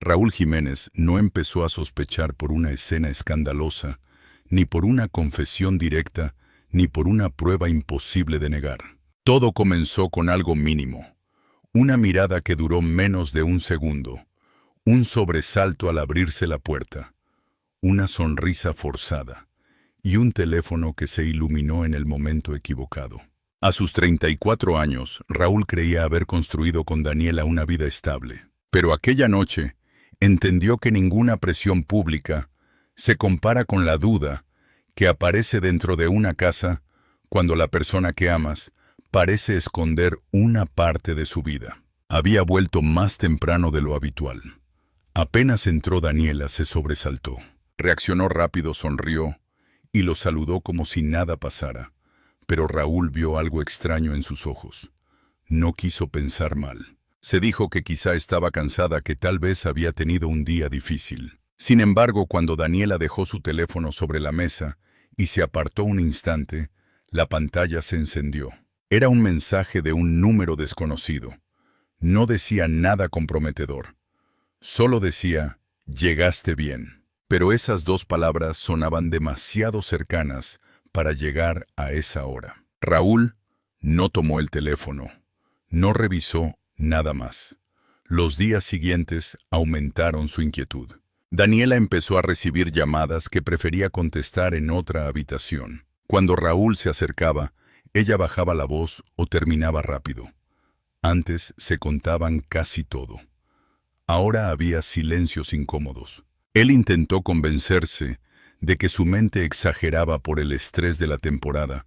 Raúl Jiménez no empezó a sospechar por una escena escandalosa, ni por una confesión directa, ni por una prueba imposible de negar. Todo comenzó con algo mínimo. Una mirada que duró menos de un segundo. Un sobresalto al abrirse la puerta. Una sonrisa forzada. Y un teléfono que se iluminó en el momento equivocado. A sus 34 años, Raúl creía haber construido con Daniela una vida estable. Pero aquella noche, entendió que ninguna presión pública se compara con la duda que aparece dentro de una casa cuando la persona que amas parece esconder una parte de su vida. Había vuelto más temprano de lo habitual. Apenas entró Daniela, se sobresaltó. Reaccionó rápido, sonrió y lo saludó como si nada pasara. Pero Raúl vio algo extraño en sus ojos. No quiso pensar mal. Se dijo que quizá estaba cansada, que tal vez había tenido un día difícil. Sin embargo, cuando Daniela dejó su teléfono sobre la mesa y se apartó un instante, la pantalla se encendió. Era un mensaje de un número desconocido. No decía nada comprometedor. Solo decía, «Llegaste bien». Pero esas dos palabras sonaban demasiado cercanas para llegar a esa hora. Raúl no tomó el teléfono. No revisó nada más. Los días siguientes aumentaron su inquietud. Daniela empezó a recibir llamadas que prefería contestar en otra habitación. Cuando Raúl se acercaba, ella bajaba la voz o terminaba rápido. Antes se contaban casi todo. Ahora había silencios incómodos. Él intentó convencerse de que su mente exageraba por el estrés de la temporada,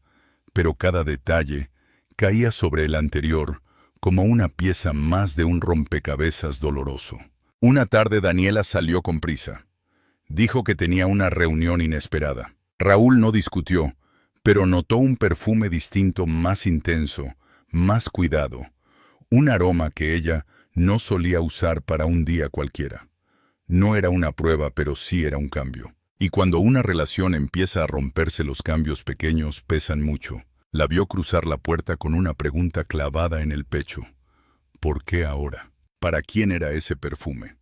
pero cada detalle caía sobre el anterior como una pieza más de un rompecabezas doloroso. Una tarde Daniela salió con prisa. Dijo que tenía una reunión inesperada. Raúl no discutió, pero notó un perfume distinto, más intenso, más cuidado, un aroma que ella no solía usar para un día cualquiera. No era una prueba, pero sí era un cambio. Y cuando una relación empieza a romperse, los cambios pequeños pesan mucho. La vio cruzar la puerta con una pregunta clavada en el pecho. ¿Por qué ahora? ¿Para quién era ese perfume?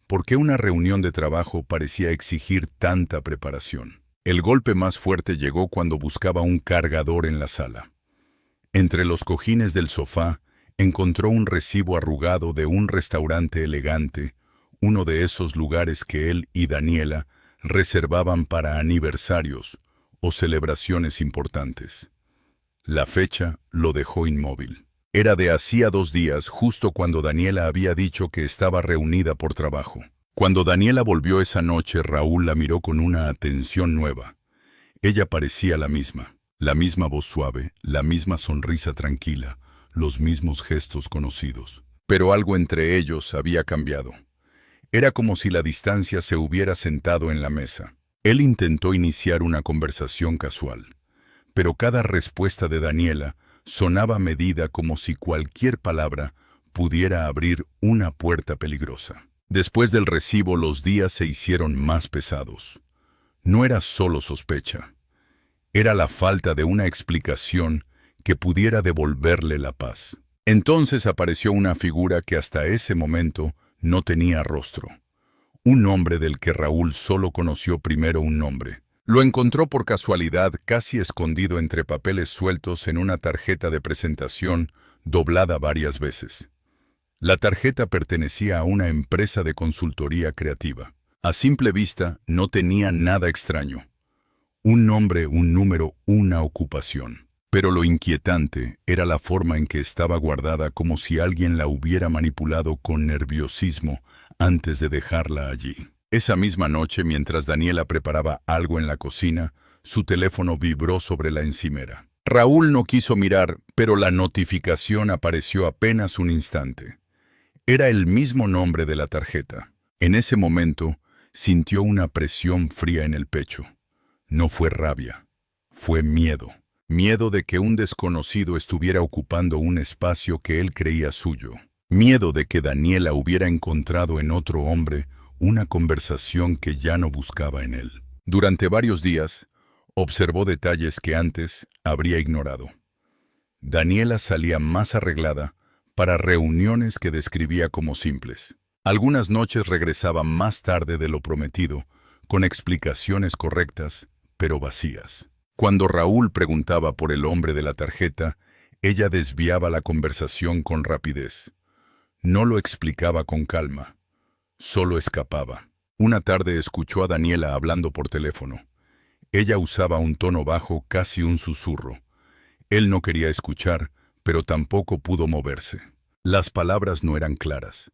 ¿Por qué una reunión de trabajo parecía exigir tanta preparación? El golpe más fuerte llegó cuando buscaba un cargador en la sala. Entre los cojines del sofá, encontró un recibo arrugado de un restaurante elegante, uno de esos lugares que él y Daniela reservaban para aniversarios o celebraciones importantes. La fecha lo dejó inmóvil. Era de hacía 2 días, justo cuando Daniela había dicho que estaba reunida por trabajo. Cuando Daniela volvió esa noche, Raúl la miró con una atención nueva. Ella parecía la misma voz suave, la misma sonrisa tranquila, los mismos gestos conocidos. Pero algo entre ellos había cambiado. Era como si la distancia se hubiera sentado en la mesa. Él intentó iniciar una conversación casual, pero cada respuesta de Daniela sonaba medida, como si cualquier palabra pudiera abrir una puerta peligrosa. Después del recibo, los días se hicieron más pesados. No era solo sospecha. Era la falta de una explicación que pudiera devolverle la paz. Entonces apareció una figura que hasta ese momento no tenía rostro. Un hombre del que Raúl solo conoció primero un nombre. Lo encontró por casualidad, casi escondido entre papeles sueltos en una tarjeta de presentación doblada varias veces. La tarjeta pertenecía a una empresa de consultoría creativa. A simple vista no tenía nada extraño. Un nombre, un número, una ocupación. Pero lo inquietante era la forma en que estaba guardada, como si alguien la hubiera manipulado con nerviosismo antes de dejarla allí. Esa misma noche, mientras Daniela preparaba algo en la cocina, su teléfono vibró sobre la encimera. Raúl no quiso mirar, pero la notificación apareció apenas un instante. Era el mismo nombre de la tarjeta. En ese momento, sintió una presión fría en el pecho. No fue rabia, fue miedo. Miedo de que un desconocido estuviera ocupando un espacio que él creía suyo. Miedo de que Daniela hubiera encontrado en otro hombre una conversación que ya no buscaba en él. Durante varios días, observó detalles que antes habría ignorado. Daniela salía más arreglada para reuniones que describía como simples. Algunas noches regresaba más tarde de lo prometido, con explicaciones correctas, pero vacías. Cuando Raúl preguntaba por el hombre de la tarjeta, ella desviaba la conversación con rapidez. No lo explicaba con calma, solo escapaba. Una tarde escuchó a Daniela hablando por teléfono. Ella usaba un tono bajo, casi un susurro. Él no quería escuchar, pero tampoco pudo moverse. Las palabras no eran claras.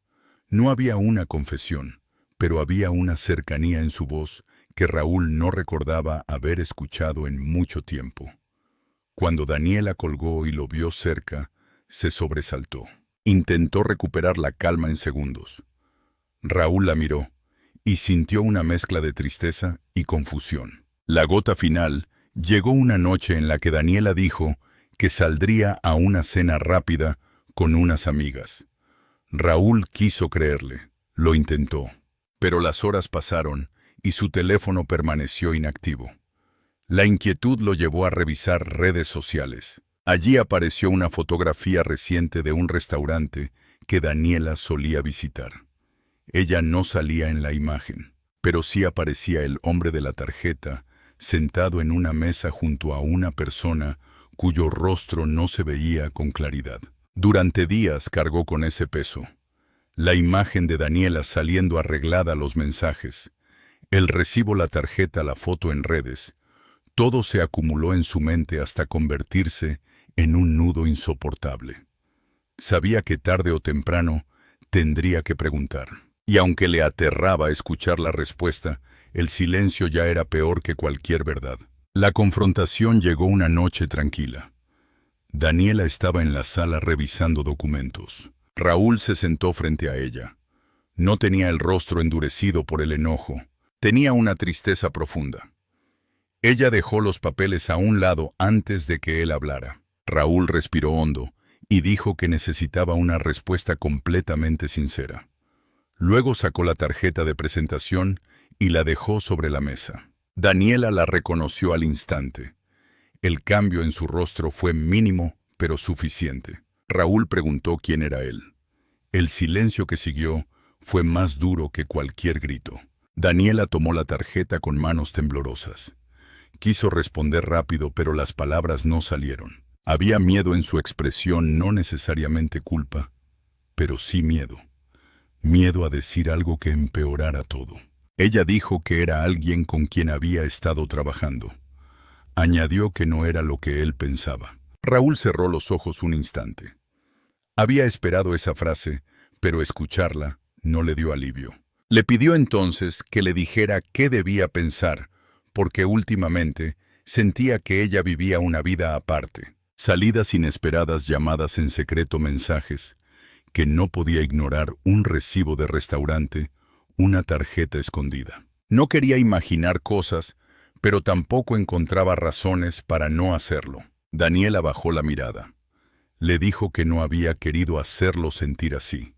No había una confesión, pero había una cercanía en su voz que Raúl no recordaba haber escuchado en mucho tiempo. Cuando Daniela colgó y lo vio cerca, se sobresaltó. Intentó recuperar la calma en segundos. Raúl la miró y sintió una mezcla de tristeza y confusión. La gota final llegó una noche en la que Daniela dijo que saldría a una cena rápida con unas amigas. Raúl quiso creerle, lo intentó, pero las horas pasaron y su teléfono permaneció inactivo. La inquietud lo llevó a revisar redes sociales. Allí apareció una fotografía reciente de un restaurante que Daniela solía visitar. Ella no salía en la imagen, pero sí aparecía el hombre de la tarjeta sentado en una mesa junto a una persona cuyo rostro no se veía con claridad. Durante días cargó con ese peso. La imagen de Daniela saliendo arreglada a los mensajes, el recibo, la tarjeta, la foto en redes, todo se acumuló en su mente hasta convertirse en un nudo insoportable. Sabía que tarde o temprano tendría que preguntar. Y aunque le aterraba escuchar la respuesta, el silencio ya era peor que cualquier verdad. La confrontación llegó una noche tranquila. Daniela estaba en la sala revisando documentos. Raúl se sentó frente a ella. No tenía el rostro endurecido por el enojo. Tenía una tristeza profunda. Ella dejó los papeles a un lado antes de que él hablara. Raúl respiró hondo y dijo que necesitaba una respuesta completamente sincera. Luego sacó la tarjeta de presentación y la dejó sobre la mesa. Daniela la reconoció al instante. El cambio en su rostro fue mínimo, pero suficiente. Raúl preguntó quién era él. El silencio que siguió fue más duro que cualquier grito. Daniela tomó la tarjeta con manos temblorosas. Quiso responder rápido, pero las palabras no salieron. Había miedo en su expresión, no necesariamente culpa, pero sí miedo. Miedo a decir algo que empeorara todo. Ella dijo que era alguien con quien había estado trabajando. Añadió que no era lo que él pensaba. Raúl cerró los ojos un instante. Había esperado esa frase, pero escucharla no le dio alivio. Le pidió entonces que le dijera qué debía pensar, porque últimamente sentía que ella vivía una vida aparte. Salidas inesperadas, llamadas en secreto, mensajes que no podía ignorar, un recibo de restaurante, una tarjeta escondida. No quería imaginar cosas, pero tampoco encontraba razones para no hacerlo. Daniela bajó la mirada. Le dijo que no había querido hacerlo sentir así.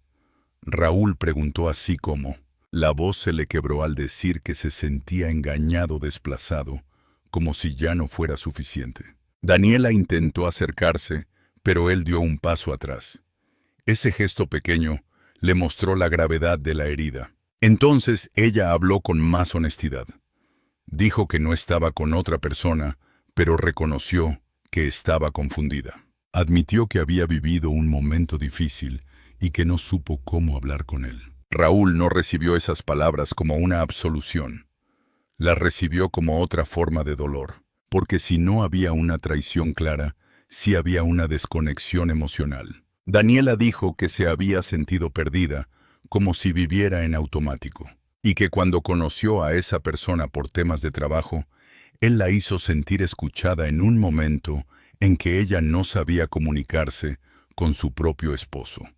Raúl preguntó así como. La voz se le quebró al decir que se sentía engañado, desplazado, como si ya no fuera suficiente. Daniela intentó acercarse, pero él dio un paso atrás. Ese gesto pequeño le mostró la gravedad de la herida. Entonces ella habló con más honestidad. Dijo que no estaba con otra persona, pero reconoció que estaba confundida. Admitió que había vivido un momento difícil y que no supo cómo hablar con él. Raúl no recibió esas palabras como una absolución. Las recibió como otra forma de dolor, porque si no había una traición clara, sí había una desconexión emocional. Daniela dijo que se había sentido perdida, como si viviera en automático, y que cuando conoció a esa persona por temas de trabajo, él la hizo sentir escuchada en un momento en que ella no sabía comunicarse con su propio esposo.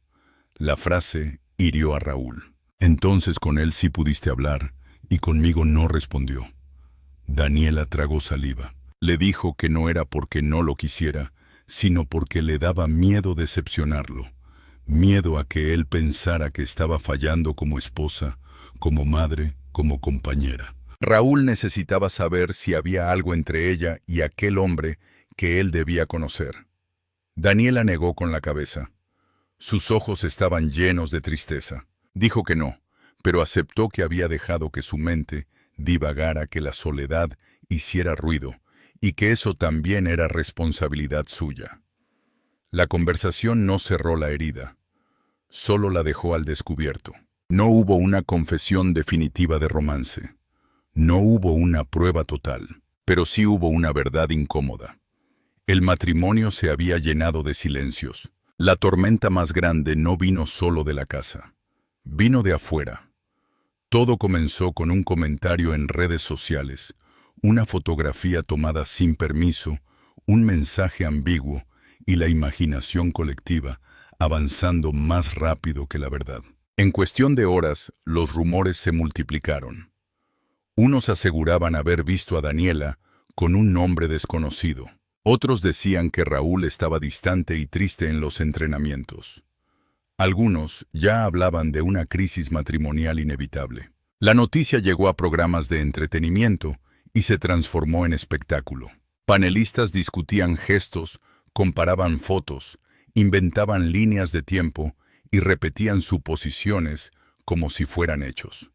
La frase hirió a Raúl. Entonces con él sí pudiste hablar, y conmigo no respondió. Daniela tragó saliva. Le dijo que no era porque no lo quisiera, sino porque le daba miedo decepcionarlo. Miedo a que él pensara que estaba fallando como esposa, como madre, como compañera. Raúl necesitaba saber si había algo entre ella y aquel hombre que él debía conocer. Daniela negó con la cabeza. Sus ojos estaban llenos de tristeza. Dijo que no, pero aceptó que había dejado que su mente divagara, que la soledad hiciera ruido, y que eso también era responsabilidad suya. La conversación no cerró la herida, solo la dejó al descubierto. No hubo una confesión definitiva de romance. No hubo una prueba total, pero sí hubo una verdad incómoda. El matrimonio se había llenado de silencios. La tormenta más grande no vino solo de la casa, vino de afuera. Todo comenzó con un comentario en redes sociales, una fotografía tomada sin permiso, un mensaje ambiguo y la imaginación colectiva avanzando más rápido que la verdad. En cuestión de horas, los rumores se multiplicaron. Unos aseguraban haber visto a Daniela con un nombre desconocido. Otros decían que Raúl estaba distante y triste en los entrenamientos. Algunos ya hablaban de una crisis matrimonial inevitable. La noticia llegó a programas de entretenimiento y se transformó en espectáculo. Panelistas discutían gestos, comparaban fotos, inventaban líneas de tiempo y repetían suposiciones como si fueran hechos.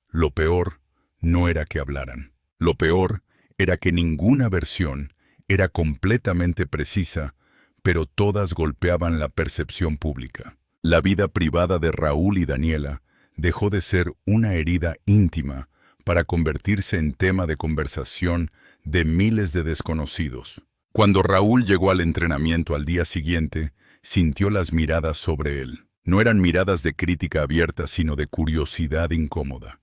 Lo peor no era que hablaran. Lo peor era que ninguna versión era completamente precisa, pero todas golpeaban la percepción pública. La vida privada de Raúl y Daniela dejó de ser una herida íntima para convertirse en tema de conversación de miles de desconocidos. Cuando Raúl llegó al entrenamiento al día siguiente, sintió las miradas sobre él. No eran miradas de crítica abierta, sino de curiosidad incómoda.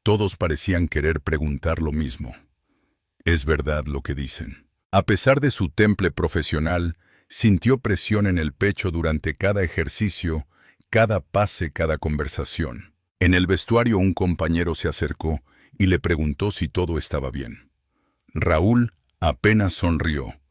Todos parecían querer preguntar lo mismo. ¿Es verdad lo que dicen? A pesar de su temple profesional, sintió presión en el pecho durante cada ejercicio, cada pase, cada conversación. En el vestuario un compañero se acercó y le preguntó si todo estaba bien. Raúl apenas sonrió.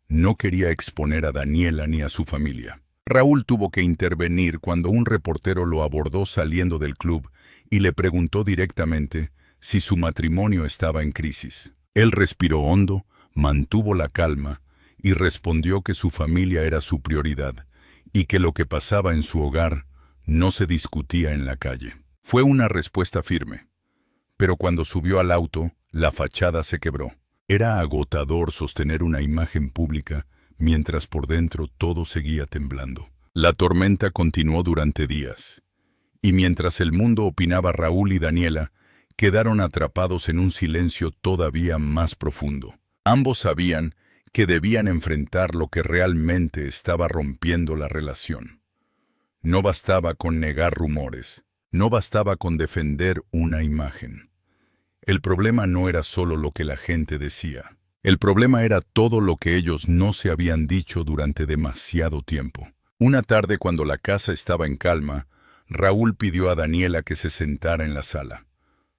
No quería exponer a Daniela ni a su familia. Raúl tuvo que intervenir cuando un reportero lo abordó saliendo del club y le preguntó directamente si su matrimonio estaba en crisis. Él respiró hondo, mantuvo la calma y respondió que su familia era su prioridad y que lo que pasaba en su hogar no se discutía en la calle. Fue una respuesta firme, pero cuando subió al auto, la fachada se quebró. Era agotador sostener una imagen pública mientras por dentro todo seguía temblando. La tormenta continuó durante días, y mientras el mundo opinaba, Raúl y Daniela quedaron atrapados en un silencio todavía más profundo. Ambos sabían que debían enfrentar lo que realmente estaba rompiendo la relación. No bastaba con negar rumores, no bastaba con defender una imagen. El problema no era solo lo que la gente decía. El problema era todo lo que ellos no se habían dicho durante demasiado tiempo. Una tarde, cuando la casa estaba en calma, Raúl pidió a Daniela que se sentara en la sala.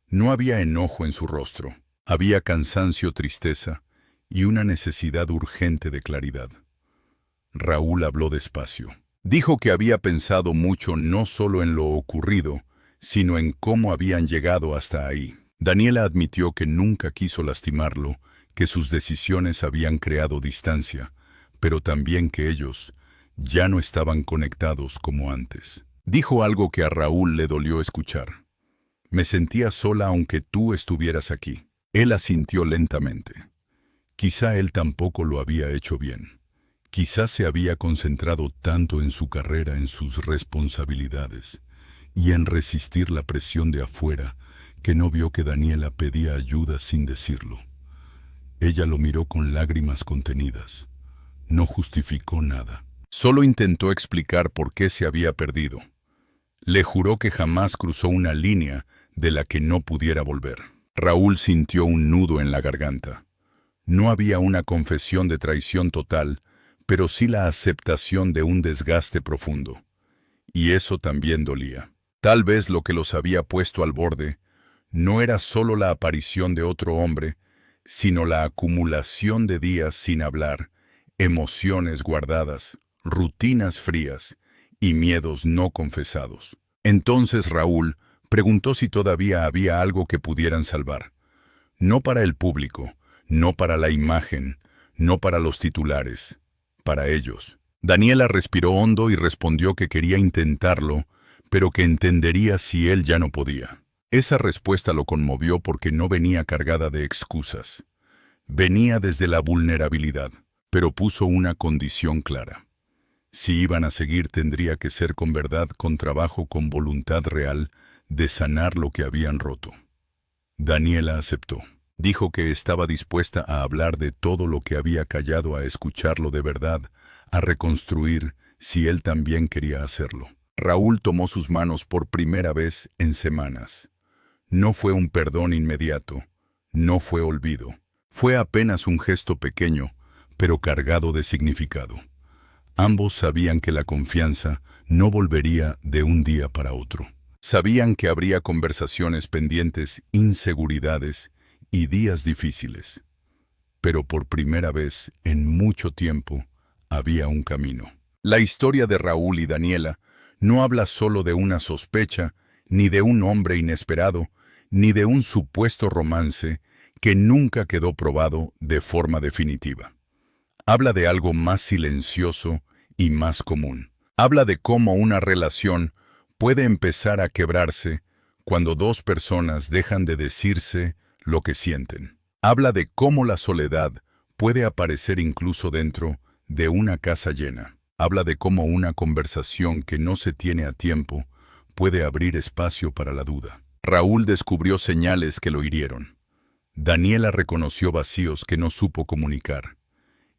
No había enojo en su rostro, había cansancio, tristeza y una necesidad urgente de claridad. Raúl habló despacio. Dijo que había pensado mucho no solo en lo ocurrido, sino en cómo habían llegado hasta ahí. Daniela admitió que nunca quiso lastimarlo, que sus decisiones habían creado distancia, pero también que ellos ya no estaban conectados como antes. Dijo algo que a Raúl le dolió escuchar. Me sentía sola aunque tú estuvieras aquí. Él asintió lentamente. Quizá él tampoco lo había hecho bien. Quizá se había concentrado tanto en su carrera, en sus responsabilidades, y en resistir la presión de afuera, que no vio que Daniela pedía ayuda sin decirlo. Ella lo miró con lágrimas contenidas. No justificó nada. Solo intentó explicar por qué se había perdido. Le juró que jamás cruzó una línea de la que no pudiera volver. Raúl sintió un nudo en la garganta. No había una confesión de traición total, pero sí la aceptación de un desgaste profundo. Y eso también dolía. Tal vez lo que los había puesto al borde no era solo la aparición de otro hombre, sino la acumulación de días sin hablar, emociones guardadas, rutinas frías y miedos no confesados. Entonces Raúl preguntó si todavía había algo que pudieran salvar. No para el público, no para la imagen, no para los titulares, para ellos. Daniela respiró hondo y respondió que quería intentarlo, pero que entendería si él ya no podía. Esa respuesta lo conmovió porque no venía cargada de excusas. Venía desde la vulnerabilidad, pero puso una condición clara. Si iban a seguir tendría que ser con verdad, con trabajo, con voluntad real de sanar lo que habían roto. Daniela aceptó. Dijo que estaba dispuesta a hablar de todo lo que había callado, a escucharlo de verdad, a reconstruir, si él también quería hacerlo. Raúl tomó sus manos por primera vez en semanas. No fue un perdón inmediato, no fue olvido. Fue apenas un gesto pequeño, pero cargado de significado. Ambos sabían que la confianza no volvería de un día para otro. Sabían que habría conversaciones pendientes, inseguridades y días difíciles. Pero por primera vez en mucho tiempo había un camino. La historia de Raúl y Daniela no habla solo de una sospecha, ni de un hombre inesperado, ni de un supuesto romance que nunca quedó probado de forma definitiva. Habla de algo más silencioso y más común. Habla de cómo una relación puede empezar a quebrarse cuando dos personas dejan de decirse lo que sienten. Habla de cómo la soledad puede aparecer incluso dentro de una casa llena. Habla de cómo una conversación que no se tiene a tiempo puede abrir espacio para la duda. Raúl descubrió señales que lo hirieron. Daniela reconoció vacíos que no supo comunicar.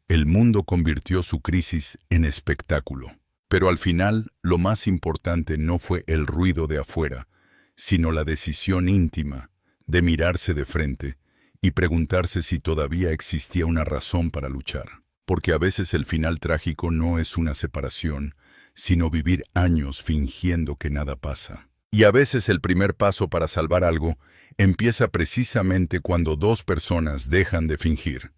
El mundo convirtió su crisis en espectáculo. Pero al final, lo más importante no fue el ruido de afuera, sino la decisión íntima de mirarse de frente y preguntarse si todavía existía una razón para luchar. Porque a veces el final trágico no es una separación, sino vivir años fingiendo que nada pasa. Y a veces el primer paso para salvar algo empieza precisamente cuando dos personas dejan de fingir.